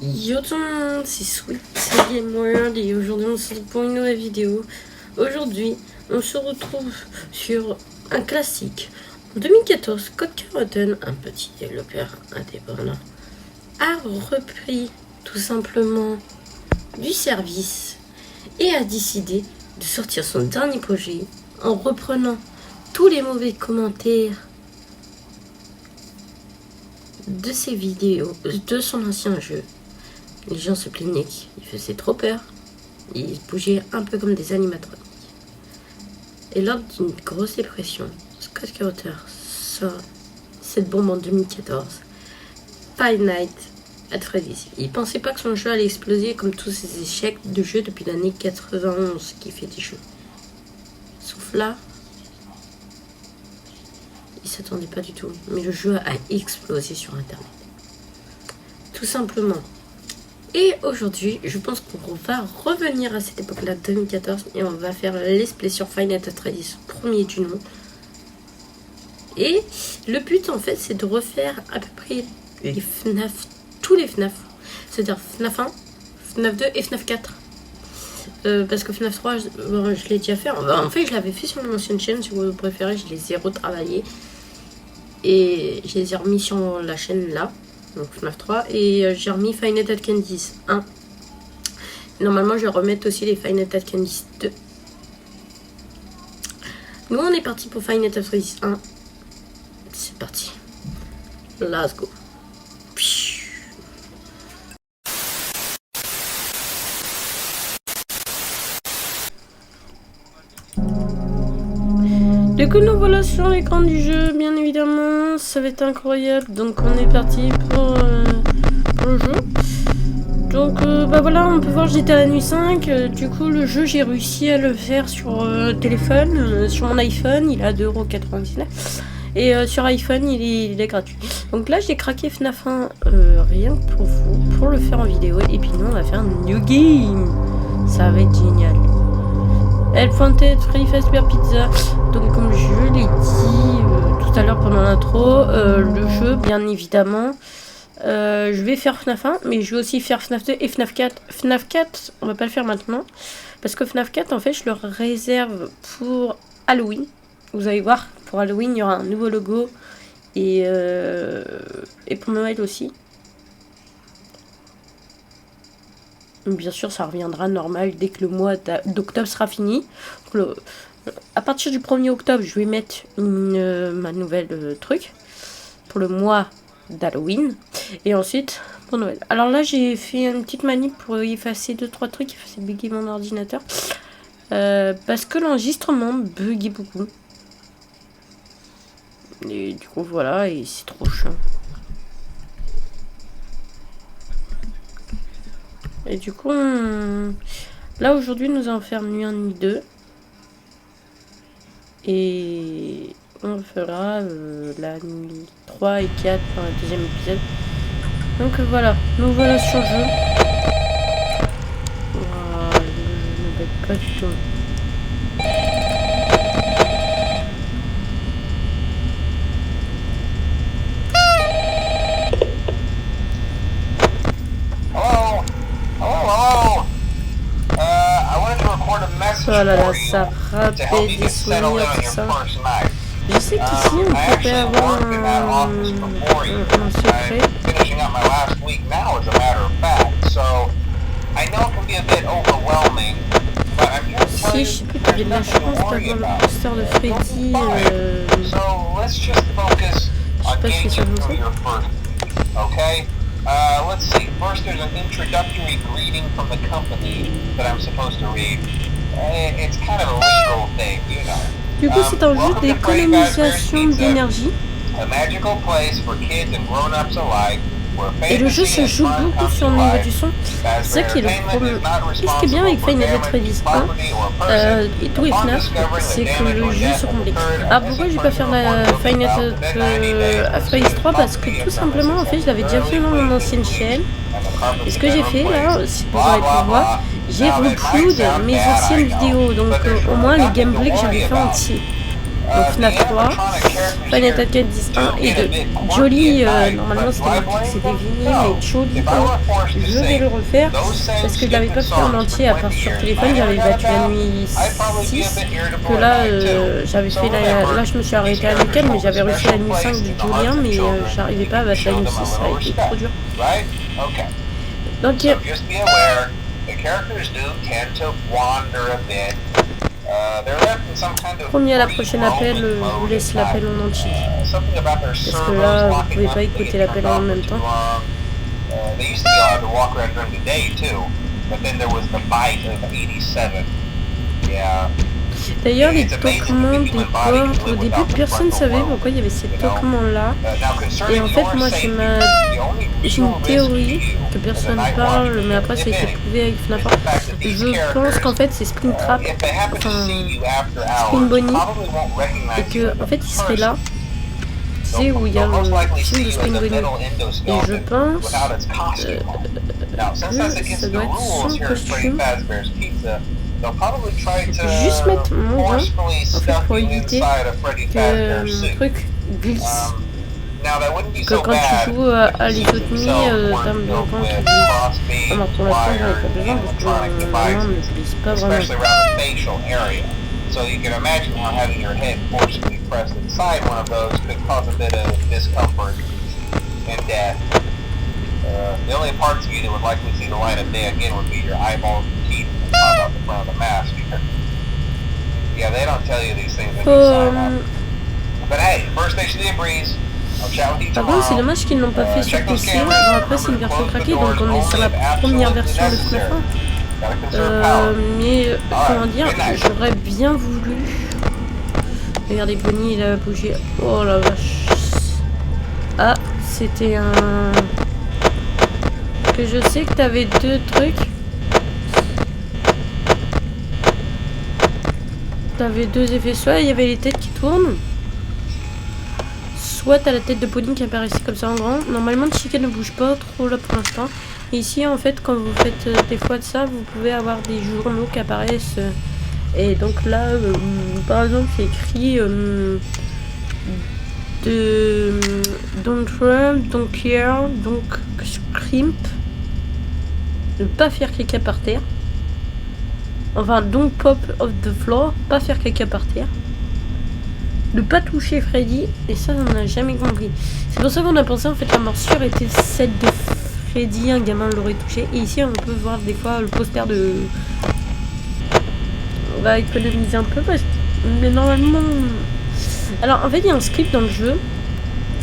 Yo tout le monde, c'est Sweet, c'est Game World et aujourd'hui on se retrouve pour une nouvelle vidéo. Aujourd'hui, on se retrouve sur un classique. En 2014, Code Carroton, un petit développeur indépendant, a repris tout simplement du service et a décidé de sortir son dernier projet en reprenant tous les mauvais commentaires de ses vidéos, de son ancien jeu. Les gens se plaignaient qu'il faisait trop peur. Ils bougeaient un peu comme des animatroniques. Et lors d'une grosse dépression, Scott Carter sort cette bombe en 2014. Five Nights at Freddy's. Il pensait pas que son jeu allait exploser comme tous ses échecs de jeu depuis l'année 91 qui fait des jeux. Sauf là, il s'attendait pas du tout. Mais le jeu a explosé sur internet. Tout simplement. Et aujourd'hui, je pense qu'on va revenir à cette époque-là, 2014, et on va faire let's play sur Five Nights at Freddy's, premier du nom. Et le but, en fait, c'est de refaire à peu près les FNAF, tous les FNAF, c'est-à-dire FNAF 1, FNAF 2 et FNAF 4. Parce que FNAF 3, je l'ai déjà fait. En fait, je l'avais fait sur mon ancienne chaîne, si vous préférez, je les ai retravaillés. Et je les ai remis sur la chaîne là. Donc FNAF 3 et j'ai remis Five Nights at Candy's 1. Normalement je vais remettre aussi les Five Nights at Candy's 2. Nous on est parti pour Five Nights at Freddy's 1. C'est parti. Let's go. Du coup nous voilà sur l'écran du jeu, bien évidemment, ça va être incroyable, donc on est parti pour le jeu. Donc bah voilà, on peut voir j'étais à la nuit 5, du coup le jeu j'ai réussi à le faire sur téléphone, sur mon iPhone, il est à 2,99 € et sur iPhone il est gratuit. Donc là j'ai craqué FNAF 1 rien que pour vous, pour le faire en vidéo, et puis nous on va faire un new game, ça va être génial. Elle pointait Free Fazbear Pizza. Donc comme je l'ai dit tout à l'heure pendant l'intro, le jeu bien évidemment, je vais faire FNAF 1, mais je vais aussi faire FNAF 2 et FNAF 4. FNAF 4, on va pas le faire maintenant, parce que FNAF 4 en fait je le réserve pour Halloween. Vous allez voir, pour Halloween il y aura un nouveau logo, et pour Noël aussi. Bien sûr, ça reviendra normal dès que le mois d'octobre sera fini. À partir du 1er octobre, je vais mettre ma nouvelle truc pour le mois d'Halloween. Et ensuite, pour Noël. Alors là, j'ai fait une petite manip pour effacer 2-3 trucs qui faisaient bugger mon ordinateur. Parce que l'enregistrement buguait beaucoup. Et du coup, voilà, et c'est trop chiant. Et du coup, là aujourd'hui nous allons faire nuit 1, nuit 2. Et on fera la nuit 3 et 4 dans le deuxième épisode. Donc voilà, nous voilà sur le jeu. Wow, je ne bête pas du tout. Oh là là, ça rappelle des souvenirs, tout ça. Je sais qu'ici, on pourrait avoir un secret. Si, je sais plus, tu avais de la chance d'avoir le poster de Freddy. Je sais pas ce que ça vous fait. Let's see. First, there's an introductory greeting from the company that I'm supposed to read. It's kind of a legal thing, you know. Du coup, c'est un jeu d'économisation d'énergie. A magical place for kids and grown-ups alike. Et le jeu se joue beaucoup sur le niveau du son. C'est ça qui est le problème. Ce qui est bien avec Five Nights at Freddy's 1 et tout et FNAF, c'est que le jeu se complique. Alors pourquoi je vais pas faire la Five Nights at Freddy's 3? Parce que tout simplement, en fait, je l'avais déjà fait dans mon ancienne chaîne. Et ce que j'ai fait là, si vous allez pouvoir voir, j'ai upload mes anciennes vidéos. Donc au moins les gameplays que j'avais fait entiers. Donc FNAF 3, Final Fantasy 10-1 et 2. Jolly, normalement c'était marqué que c'était fini, mais Jolly, je vais le refaire parce que je l'avais pas fait en entier à part sur téléphone. J'avais battu la nuit 6, que là j'avais fait là je me suis arrêté à la nuit 4, mais j'avais réussi la nuit 5 du Jolly 1, mais j'arrivais pas à battre la nuit 6, ça a été trop dur. Donc promis à la prochaine appel, je vous laisse l'appel en entier. Parce que là, vous pouvez pas écouter l'appel en même temps. D'ailleurs, les documents des portes, au début, personne ne savait pourquoi il y avait ces documents-là. Et en fait, moi, j'ai une théorie que personne ne parle, mais après, ça a été prouvé avec FNAF. Je pense qu'en fait, c'est Springtrap, enfin, Spring Bonnie, et que, en fait, il serait là. Tu sais, où il y a le film de Spring Bonnie. Et je pense que ça doit être son costume. Je peux juste mettre mon gant, en fait, pour éviter que mon truc glisse. Que quand tu joues à l'isotmie, t'as un gant qui glisse. Alors pour l'instant, j'en ai pas besoin parce que vraiment, ne glisse pas vraiment. So you can imagine how having your head forcibly pressed inside one of those could cause a bit of discomfort and death. The only parts of you that would likely see the light of day again would be your eyeballs and teeth and pop out the front of the mask. Yeah, they don't tell you these things in the sign. But hey, first station of the breeze. I'll chat with you Par tomorrow. contre, c'est dommage qu'ils n'ont pas fait sur PC. Bon, après, c'est une version craquée, donc on est sur la première version de FNAF 1. Mais comment dire, j'aurais bien voulu. Regardez, Bonnie, il a bougé. Oh la vache. Ah, c'était un. Que je sais que t'avais deux trucs. T'avais deux effets. Soit il y avait les têtes qui tournent. Soit t'as la tête de Bonnie qui apparaissait comme ça en grand. Normalement, Chica ne bouge pas trop là pour l'instant. Et ici, en fait, quand vous faites des fois de ça, vous pouvez avoir des journaux qui apparaissent. Et donc là, par exemple, c'est écrit Don't run, don't care, donc scrimp. Ne pas faire caca par terre. Enfin, don't pop off the floor, pas faire caca par terre. Ne pas toucher Freddy, et ça, on n'a jamais compris. C'est pour ça qu'on a pensé, en fait, la morsure était celle de Freddy, un gamin l'aurait touché. Et ici, on peut voir des fois le poster de... On va économiser un peu, parce que... Mais normalement... Alors, en fait, il y a un script dans le jeu,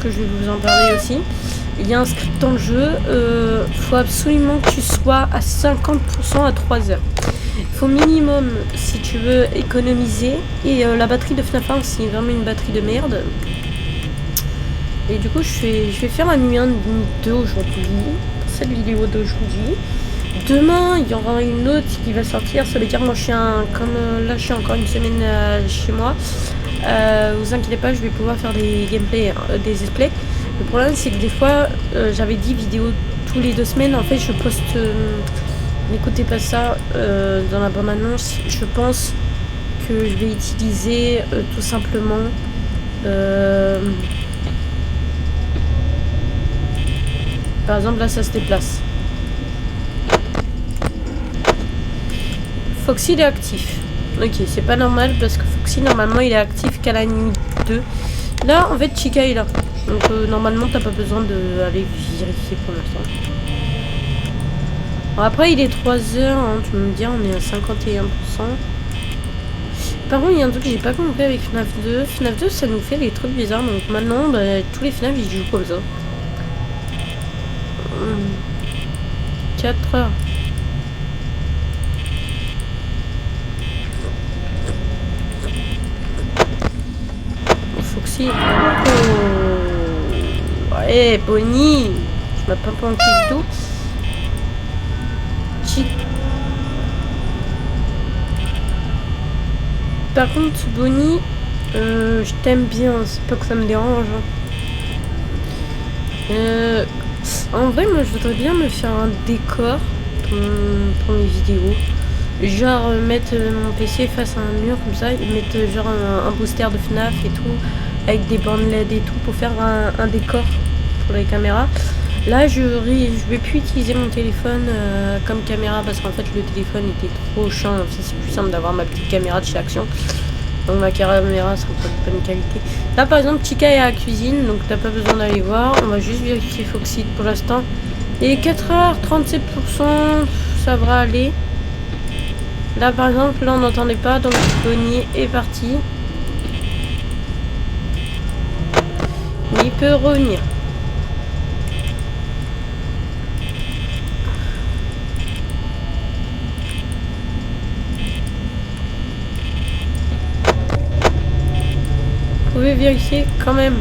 que je vais vous en parler aussi. Il y a un script dans le jeu, faut absolument que tu sois à 50% à 3 heures. Il faut minimum, si tu veux économiser, et la batterie de FNAF 1, c'est vraiment une batterie de merde. Et du coup, je vais faire la nuit 1, nuit 2 aujourd'hui, pour cette vidéo d'aujourd'hui. Demain, il y aura une autre qui va sortir, ça veut dire moi je suis comme là je suis encore une semaine chez moi. Vous inquiétez pas, je vais pouvoir faire des gameplays, des displays. Le problème c'est que des fois, j'avais 10 vidéos tous les 2 semaines, en fait je poste... N'écoutez pas ça dans la bande-annonce. Je pense que je vais utiliser tout simplement par exemple là ça se déplace. Foxy il est actif. Ok, c'est pas normal parce que Foxy normalement il est actif qu'à la nuit 2. Là en fait Chica est là. Donc normalement t'as pas besoin d'aller vérifier pour l'instant. Bon, après il est 3h, hein, tu me dis on est à 51%. Par contre il y a un truc que j'ai pas compris avec FNAF 2. FNAF 2 ça nous fait des trucs bizarres, donc maintenant bah, tous les FNAF ils jouent comme ça. 4h. Foxy. Oh. Ouais, Bonnie. Je m'appelle pas un petit tout. Par contre, Bonnie, je t'aime bien, c'est pas que ça me dérange. En vrai, moi, je voudrais bien me faire un décor pour mes vidéos. Genre, mettre mon PC face à un mur comme ça, et mettre genre un poster de FNAF et tout. avec des bandes LED et tout pour faire un décor pour les caméras. Là, je vais plus utiliser mon téléphone comme caméra parce qu'en fait, le téléphone était trop chiant. C'est plus simple d'avoir ma petite caméra de chez Action. Donc ma caméra sera pas de bonne qualité. Là, par exemple, Chica est à la cuisine, donc t'as pas besoin d'aller voir. On va juste vérifier Foxy pour l'instant. Et 4h37%, ça devrait aller. Là, par exemple, là, on n'entendait pas, donc Bonnie est parti. Mais il peut revenir. Vous pouvez vérifier quand même.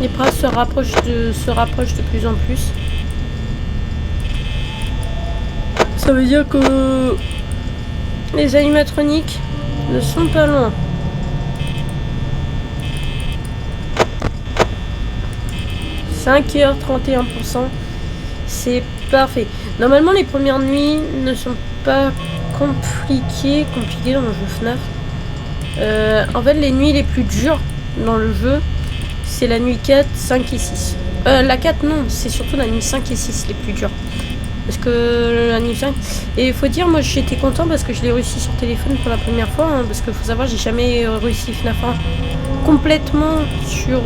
Les bras se rapprochent de plus en plus. Ça veut dire que les animatroniques ne sont pas loin. « 5h31%, c'est parfait. Normalement, les premières nuits ne sont pas compliquées dans le jeu FNAF. En fait, les nuits les plus dures dans le jeu, c'est la nuit 4, 5 et 6. La 4, non, c'est surtout la nuit 5 et 6 les plus dures. Parce que la nuit 5... Et il faut dire, moi j'étais content parce que je l'ai réussi sur téléphone pour la première fois. Hein, parce qu'il faut savoir, j'ai jamais réussi FNAF 1 complètement sur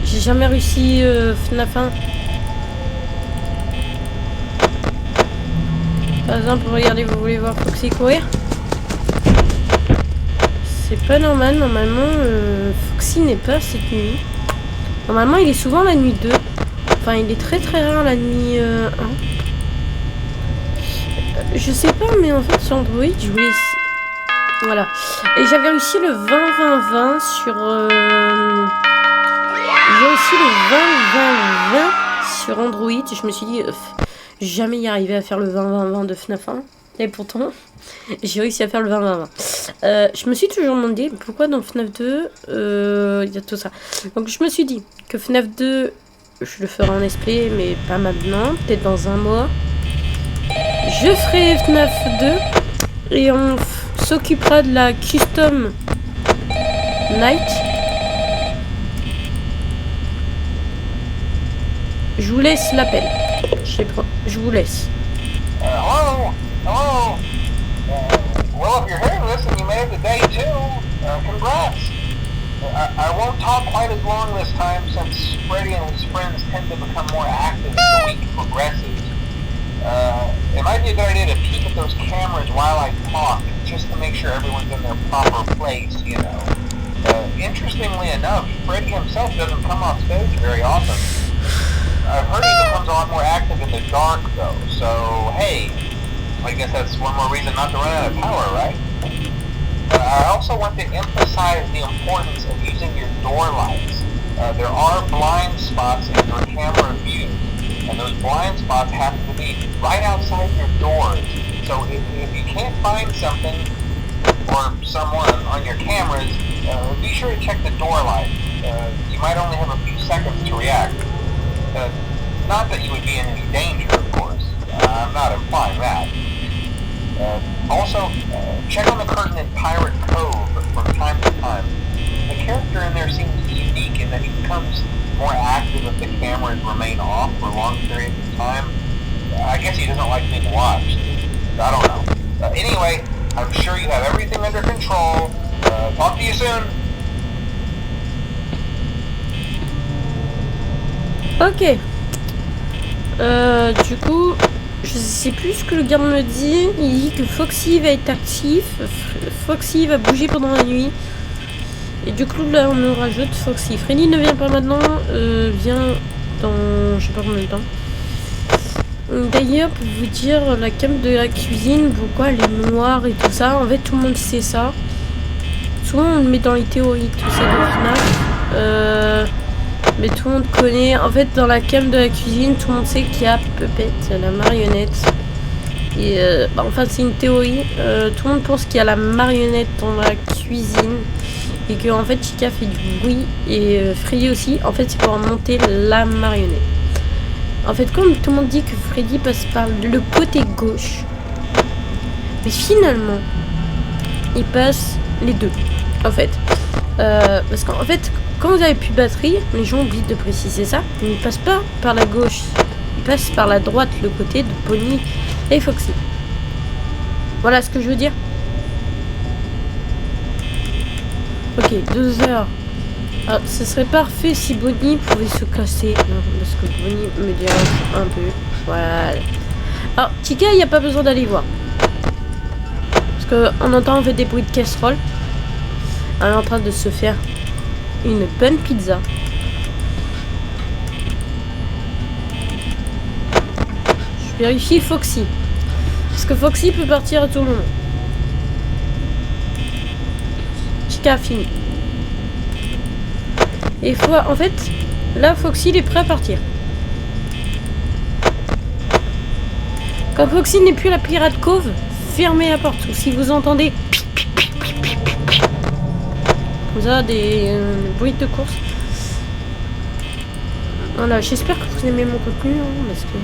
j'ai jamais réussi FNAF 1. Par exemple, regardez, vous voulez voir Foxy courir? C'est pas normal, normalement Foxy n'est pas cette nuit. Normalement il est souvent la nuit 2. Enfin il est très rare la nuit 1. Je sais pas, mais en fait sur Android je voulais... Voilà. Et j'avais réussi le 20-20-20 sur... J'ai aussi le 20-20-20 sur Android. Je me suis dit... jamais y arriver à faire le 20-20-20 de FNAF 1. Et pourtant, j'ai réussi à faire le 20-20-20. Je me suis toujours demandé pourquoi dans FNAF 2, il y a tout ça. Donc je me suis dit que FNAF 2, je le ferai en let's play, mais pas maintenant, peut-être dans un mois. Je ferai FNAF 2 et on s'occupera de la custom night. Je vous laisse l'appel. Je vous laisse. Hello? Hello? Well, if you're hearing this and you made it to day 2, congrats. I won't talk quite as long this time since Freddy and his friends tend to become more active as the week progresses. It might be a good idea to peek at those cameras while I talk, just to make sure everyone's in their proper place, you know. Interestingly enough, Freddy himself doesn't come off stage very often. I've heard he becomes a lot more active in the dark, though, so, hey, I guess that's one more reason not to run out of power, right? I also want to emphasize the importance of using your door lights. There are blind spots in your camera view, and those blind spots happen to be right outside your doors. So if you can't find something or someone on your cameras, be sure to check the door light. You might only have a few seconds to react. Not that you would be in any danger, of course. I'm not implying that. Also, check on the curtain in Pirate Cove from time to time. The character in there seems unique in that he becomes more active if the cameras remain off for long periods of time. I guess he doesn't like being watched. I don't know. Anyway, I'm sure you have everything under control. Talk to you soon. Ok. Du coup, je sais plus ce que le garde me dit. Il dit que Foxy va être actif. Foxy va bouger pendant la nuit. Et du coup, là, on nous rajoute Foxy. Freddy ne vient pas maintenant. Vient dans... je sais pas combien de temps. D'ailleurs, pour vous dire, la cam de la cuisine, pourquoi elle est noire et tout ça. En fait, tout le monde sait ça. Souvent, on le met dans les théories, tout ça de FNAF. Mais tout le monde connaît. En fait, dans la cam de la cuisine, tout le monde sait qu'il y a Puppet, la marionnette. Et enfin, c'est une théorie. Tout le monde pense qu'il y a la marionnette dans la cuisine. et que en fait Chica fait du bruit et Freddy aussi. En fait, c'est pour monter la marionnette. En fait, comme tout le monde dit que Freddy passe par le côté gauche, mais finalement, il passe les deux. En fait, parce qu'en fait, quand vous avez plus de batterie, les gens oublient de préciser ça. Il ne passe pas par la gauche, il passe par la droite, le côté de Bonnie et Foxy. Voilà ce que je veux dire. Ok, 2 heures. Alors, ce serait parfait si Bonnie pouvait se casser. Non, parce que Bonnie me dérange un peu. Voilà. Alors, Chica, il n'y a pas besoin d'aller voir. Parce qu'on entend en fait des bruits de casserole. Elle est en train de se faire une bonne pizza. Je vérifie Foxy. Parce que Foxy peut partir à tout moment. Chica a fini. Et il faut, en fait, là Foxy il est prêt à partir. Quand Foxy n'est plus à la Pirate Cove, fermez la porte. Ou si vous entendez comme ça des bruits de course. Voilà, j'espère que vous aimez mon contenu, hein, parce que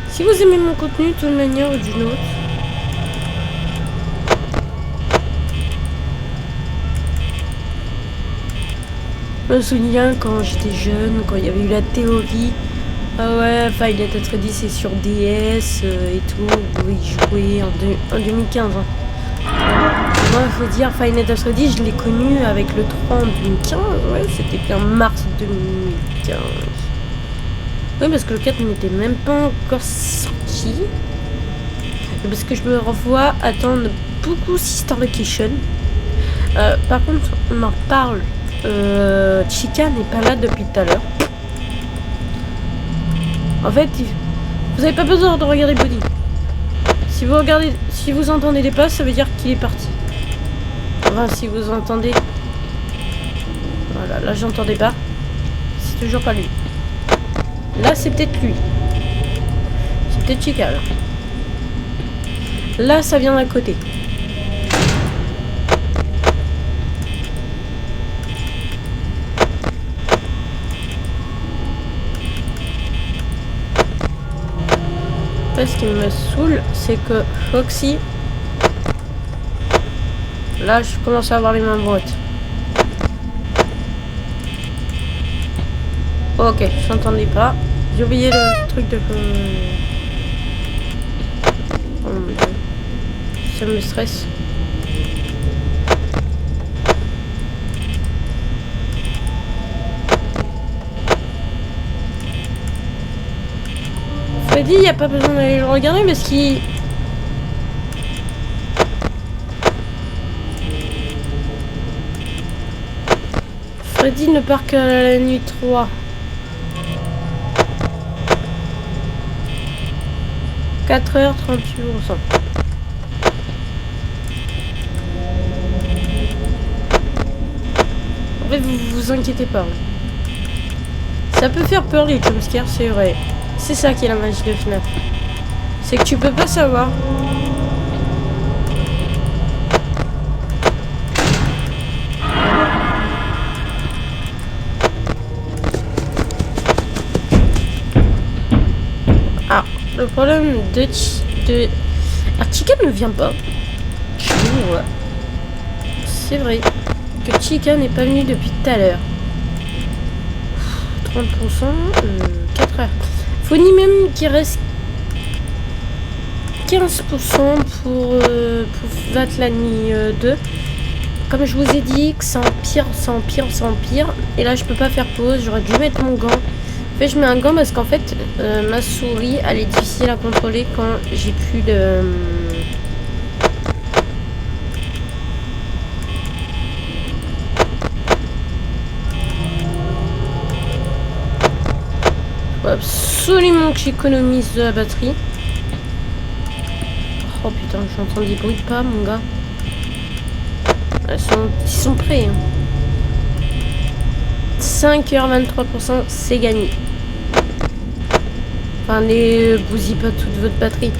si vous aimez mon contenu d'une manière ou d'une autre, je me souviens quand j'étais jeune, quand il y avait eu la théorie, ah ouais, Final Fantasy 10 c'est sur DS et tout, vous pouvez y jouer en 2015. Hein. Moi, il faut dire, Final Fantasy 10, je l'ai connu avec le 3 en 2015, ouais, c'était bien mars 2015. Oui, parce que le 4 n'était même pas encore sorti. Et parce que je me revois attendre beaucoup Sister Location. Par contre, on en parle. Chica n'est pas là depuis tout à l'heure. En fait, vous n'avez pas besoin de regarder Bonnie. Si vous regardez, si vous entendez des pas, ça veut dire qu'il est parti. Enfin, si vous entendez, voilà, là j'entendais pas. C'est toujours pas lui. Là, c'est peut-être lui. C'est peut-être Chica. Là, ça vient d'un côté. Ce qui me saoule, c'est que Foxy, là je commence à avoir les mains droites. Ok, j'entendais pas. J'ai oublié le truc de... Oh mon Dieu. Ça me stresse. Freddy, il n'y a pas besoin d'aller le regarder parce qu'il... Freddy ne part qu'à la nuit 3. 4h38%. En fait, vous inquiétez pas. Ça peut faire peur les jumpscares, c'est vrai. C'est ça qui est la magie de FNAF. C'est que tu peux pas savoir. Ah, le problème de... Ah, Chica ne vient pas. Ouais. C'est vrai que Chica n'est pas venue depuis tout à l'heure. 30%, 4 heures. Faut ni même qu'il reste 15% pour la nuit 2. Comme je vous ai dit que ça empire, ça empire, ça empire. Et là je peux pas faire pause, j'aurais dû mettre mon gant. En fait je mets un gant parce qu'en fait ma souris elle est difficile à contrôler quand j'ai plus de... Absolument que j'économise de la batterie. Oh putain, j'entends des bruits de pas, mon gars. Ils sont prêts. Hein. 5h23%, c'est gagné. Enfin, ne bousillez pas toute votre batterie.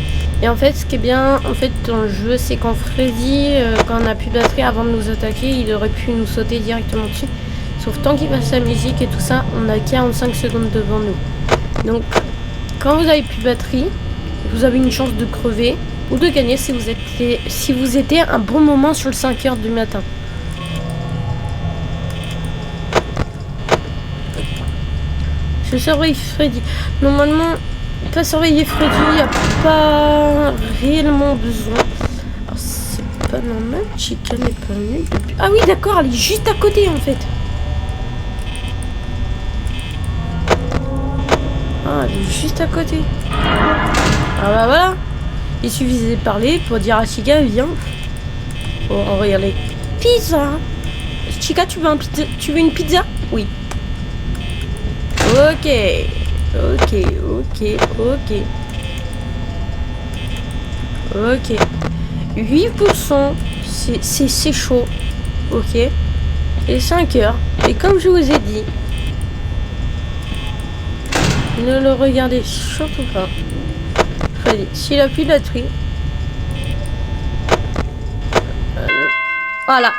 Et en fait, ce qui est bien, en fait, dans le jeu, c'est qu'en Freddy, quand on a plus de batterie avant de nous attaquer, il aurait pu nous sauter directement dessus. Sauf tant qu'il passe la musique et tout ça, on a 45 secondes devant nous. Donc, quand vous avez plus de batterie, vous avez une chance de crever ou de gagner si vous étiez un bon moment sur le 5h du matin. Je surveille Freddy. Normalement, pas surveiller Freddy, il n'y a pas réellement besoin. Alors, c'est pas normal, Chica n'est pas venue depuis... Ah oui, d'accord, elle est juste à côté, en fait. Ah, elle est juste à côté. Ah bah voilà. Il suffisait de parler pour dire à Chica, viens. Oh, regardez. Pizza. Chica, tu veux une pizza? Oui. Ok. Ok. 8%, c'est chaud. Ok. Et 5h. Et comme je vous ai dit, ne le regardez surtout pas. Allez, s'il a plus de batterie. Voilà.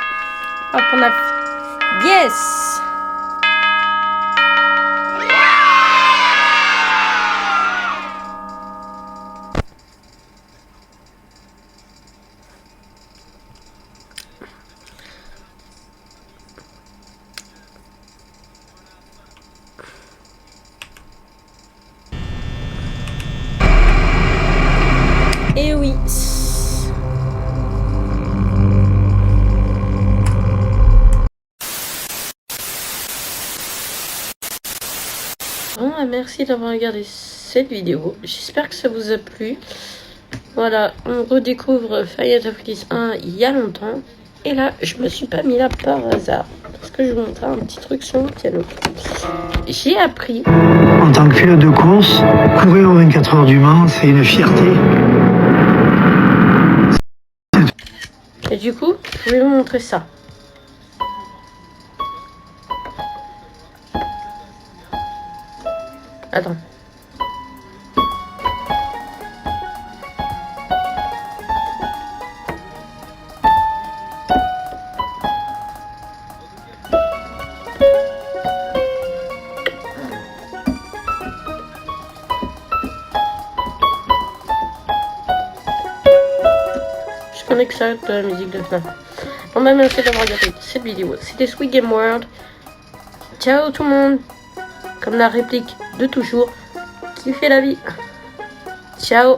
Hop, on a fait. Yes! Et oui. Bon, merci d'avoir regardé cette vidéo. J'espère que ça vous a plu. Voilà, on redécouvre Five Nights at Freddy's 1 il y a longtemps. Et là, je me suis pas mis là par hasard. Parce que je vous montrer un petit truc sur le piano. J'ai appris. En tant que pilote de course, courir aux 24 heures du Mans, c'est une fierté. Et du coup, je vais vous montrer ça. Attends. Je connais que ça de la musique de FNAF. On m'a merci d'avoir regardé cette vidéo. C'était Sweet Game World. Ciao tout le monde. Comme la réplique de toujours, kiffez la vie. Ciao.